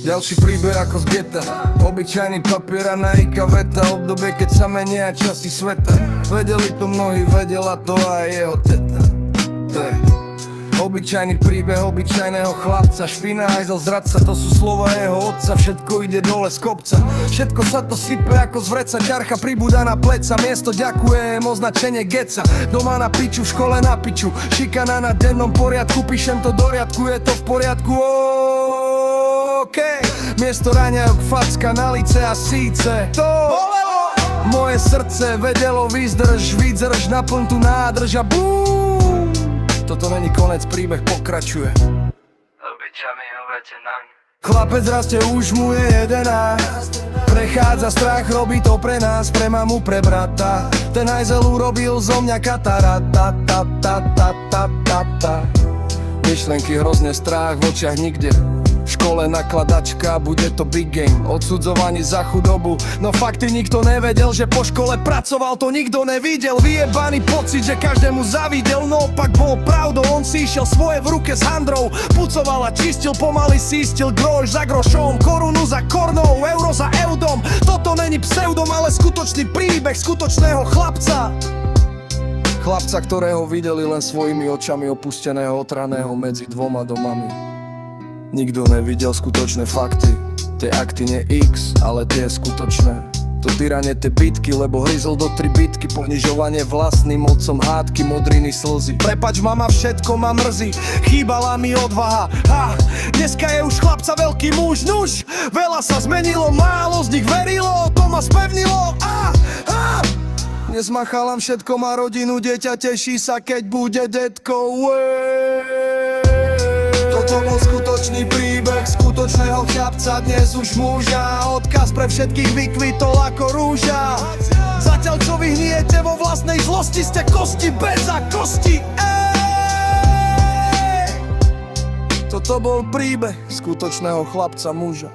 Ďalší príbeh ako z geta. Obyčajný papier a naika veta. Obdobie, keď sa menia časy sveta. Vedeli to mnohí, vedela to aj jeho teta. To je obyčajný príbeh obyčajného chlapca. Špina, hajzel, zradca, to sú slova jeho otca. Všetko ide dole z kopca. Všetko sa to sype ako z vreca. Ťarcha pribúda na pleca. Miesto ďakujem, označenie geca. Doma na piču, v škole na piču. Šikana na dennom poriadku. Píšem to do riadku, je to v poriadku. Okay. Miesto raňajok facka na lice a síce to moje srdce vedelo výzdrž, naplň tu nádrž a bum. Toto není konec, príbeh pokračuje. Obyčajný ovece naň. Chlapec rastie, už mu je 11. Prechádza strach, robí to pre nás, pre mamu, pre brata. Ten hajzel urobil zo mňa katarata. Myšlenky hrozne, strach v očiach nikde. V škole nakladačka, bude to big game. Odsudzovaní za chudobu, no fakty nikto nevedel. Že po škole pracoval, to nikto nevidel. Vyjebaný pocit, že každému zavidel. No opak bol pravdou, on si išiel svoje v ruke s handrou. Pucoval a čistil, pomaly sístil. Groš za grošom, korunu za kornou, euro za eudom. Toto není pseudom, ale skutočný príbeh skutočného chlapca. Chlapca, ktorého videli len svojimi očami, opusteného, otraného medzi dvoma domami. Nikto nevidel skutočné fakty. Tie akty nie X, ale tie skutočné. To tyranie, tie bitky, lebo hryzol do 3 bitky. Ponižovanie vlastným otcom, hádky, modriny, slzy. Prepač mama, všetko ma mrzí, chýbala mi odvaha. Dneska je už chlapca veľký muž, nuž. Veľa sa zmenilo, málo z nich verilo, to ma spevnilo. Dnes má chalan, všetko má rodinu, dieťa teší sa, keď bude detko. Toto bol skutočný príbeh skutočného chlapca, dnes už muža. Odkaz pre všetkých vykvitol ako rúža. Zatiaľ čo vy hniete vo vlastnej zlosti, ste kosti bez kosti. Toto bol príbeh skutočného chlapca, muža.